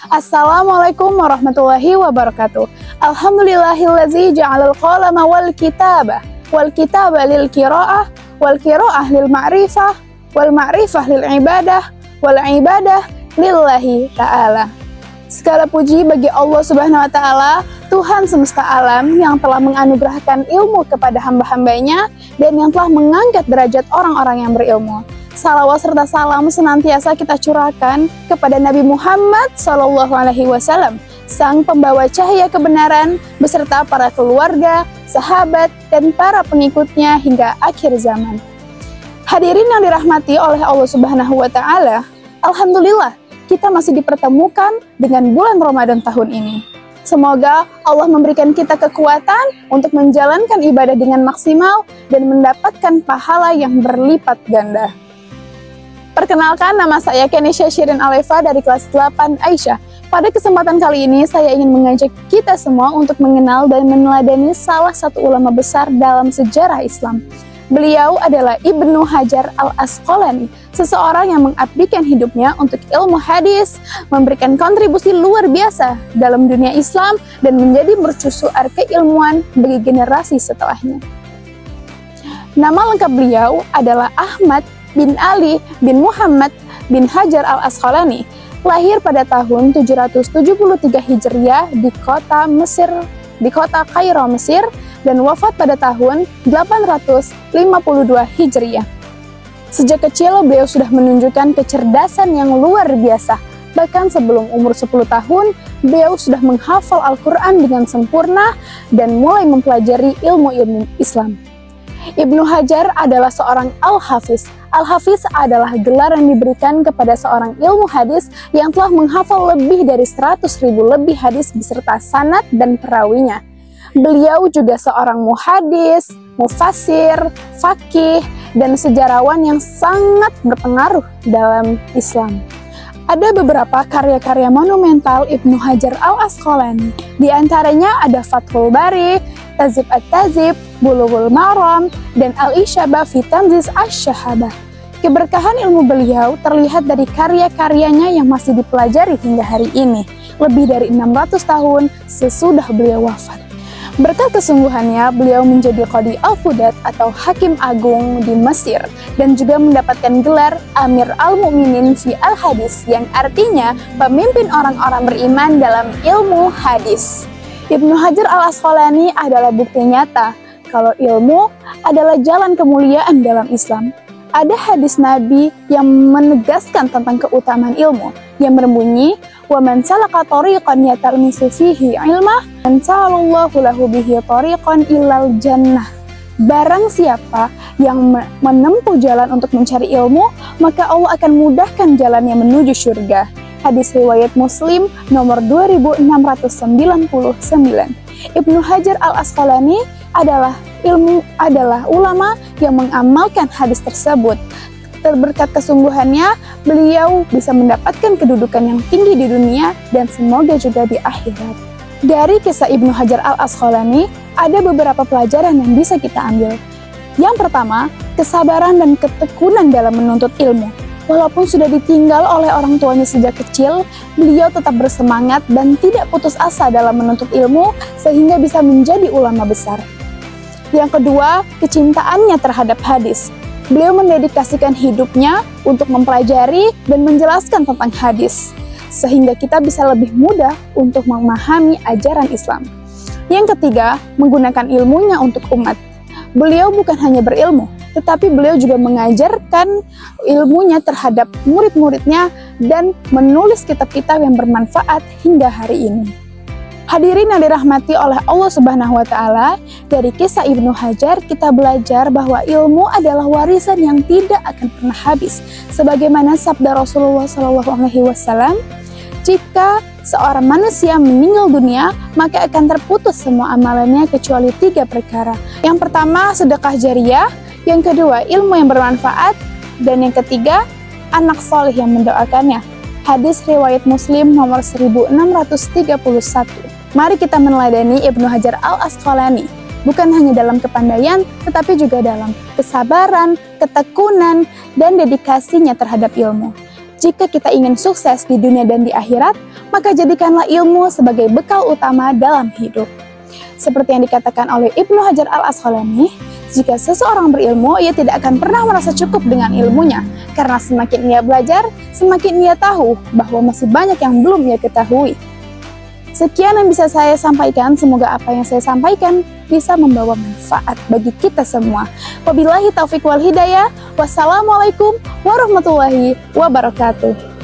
Assalamualaikum warahmatullahi wabarakatuh. Alhamdulillahillazi ja'alal qalama wal kitaba lil qiraah wal qiraah lil ma'rifah wal ma'rifah lil ibadah wal ibadah lillahi ta'ala. Segala puji bagi Allah Subhanahu wa Ta'ala, Tuhan semesta alam yang telah menganugerahkan ilmu kepada hamba-hambanya dan yang telah mengangkat derajat orang-orang yang berilmu. Salawat serta salam senantiasa kita curahkan kepada Nabi Muhammad SAW, sang pembawa cahaya kebenaran, beserta para keluarga, sahabat, dan para pengikutnya hingga akhir zaman. Hadirin yang dirahmati oleh Allah Subhanahu wa Ta'ala, alhamdulillah kita masih dipertemukan dengan bulan Ramadan tahun ini. Semoga Allah memberikan kita kekuatan untuk menjalankan ibadah dengan maksimal dan mendapatkan pahala yang berlipat ganda. Perkenalkan, nama saya Kenisha Shirin Alefa dari kelas 8 Aisyah. Pada kesempatan kali ini, saya ingin mengajak kita semua untuk mengenal dan meneladani salah satu ulama besar dalam sejarah Islam. Beliau adalah Ibnu Hajar al-Asqalani, seseorang yang mengabdikan hidupnya untuk ilmu hadis, memberikan kontribusi luar biasa dalam dunia Islam, dan menjadi mercusuar keilmuan bagi generasi setelahnya. Nama lengkap beliau adalah Ahmad bin Ali bin Muhammad bin Hajar al-Asqalani, lahir pada tahun 773 Hijriah di kota Kairo, Mesir, dan wafat pada tahun 852 Hijriah. Sejak kecil beliau sudah menunjukkan kecerdasan yang luar biasa. Bahkan sebelum umur 10 tahun, beliau sudah menghafal Al-Quran dengan sempurna dan mulai mempelajari ilmu-ilmu Islam. Ibnu Hajar adalah seorang Al-Hafiz. Al-Hafiz adalah gelar yang diberikan kepada seorang ilmu hadis yang telah menghafal lebih dari 100.000 lebih hadis beserta sanad dan perawinya. Beliau juga seorang muhadis, mufassir, faqih, dan sejarawan yang sangat berpengaruh dalam Islam. Ada beberapa karya-karya monumental Ibnu Hajar al-Asqalani. Di antaranya ada Fathul Bari, Tazib at-Tazib, Bulughul Maram, dan Al-Isyabah fi Tamyiz asy-Syahabah. Keberkahan ilmu beliau terlihat dari karya-karyanya yang masih dipelajari hingga hari ini, lebih dari 600 tahun sesudah beliau wafat. Berkat kesungguhannya, beliau menjadi Qadi Al-Qudat atau Hakim Agung di Mesir, dan juga mendapatkan gelar Amir Al-Mu'minin fi Al-Hadis, yang artinya pemimpin orang-orang beriman dalam ilmu hadis. Ibnu Hajar al-Asqalani adalah bukti nyata kalau ilmu adalah jalan kemuliaan dalam Islam. Ada hadis Nabi yang menegaskan tentang keutamaan ilmu, yang berbunyi, "Wa man salaka tariqan yatalmisu fihi ilmah, man salallahu lahu bihi tariqan ilal jannah." Barang siapa yang menempuh jalan untuk mencari ilmu, maka Allah akan mudahkan jalannya menuju surga. Hadis riwayat Muslim nomor 2699. Ibnu Hajar al-Asqalani adalah ulama yang mengamalkan hadis tersebut. Berkat kesungguhannya, beliau bisa mendapatkan kedudukan yang tinggi di dunia dan semoga juga di akhirat. Dari kisah Ibnu Hajar al-Asqalani, ada beberapa pelajaran yang bisa kita ambil. Yang pertama, kesabaran dan ketekunan dalam menuntut ilmu. Walaupun sudah ditinggal oleh orang tuanya sejak kecil, beliau tetap bersemangat dan tidak putus asa dalam menuntut ilmu sehingga bisa menjadi ulama besar. Yang kedua, kecintaannya terhadap hadis. Beliau mendedikasikan hidupnya untuk mempelajari dan menjelaskan tentang hadis, sehingga kita bisa lebih mudah untuk memahami ajaran Islam. Yang ketiga, menggunakan ilmunya untuk umat. Beliau bukan hanya berilmu, tetapi beliau juga mengajarkan ilmunya terhadap murid-muridnya dan menulis kitab-kitab yang bermanfaat hingga hari ini. Hadirin yang dirahmati oleh Allah Subhanahu wa Ta'ala, dari kisah Ibnu Hajar kita belajar bahwa ilmu adalah warisan yang tidak akan pernah habis. Sebagaimana sabda Rasulullah SAW, jika seorang manusia meninggal dunia, maka akan terputus semua amalannya kecuali 3 perkara. Yang pertama, sedekah jariyah. Yang kedua, ilmu yang bermanfaat. Dan yang ketiga, anak soleh yang mendoakannya. Hadis riwayat Muslim nomor 1631. Mari kita meneladani Ibnu Hajar al-Asqalani, bukan hanya dalam kepandaian, tetapi juga dalam kesabaran, ketekunan, dan dedikasinya terhadap ilmu. Jika kita ingin sukses di dunia dan di akhirat, maka jadikanlah ilmu sebagai bekal utama dalam hidup. Seperti yang dikatakan oleh Ibnu Hajar al-Asqalani, jika seseorang berilmu, ia tidak akan pernah merasa cukup dengan ilmunya, karena semakin ia belajar, semakin ia tahu bahwa masih banyak yang belum ia ketahui. Sekian yang bisa saya sampaikan, semoga apa yang saya sampaikan bisa membawa manfaat bagi kita semua. Wabillahi taufiq wal hidayah, wassalamualaikum warahmatullahi wabarakatuh.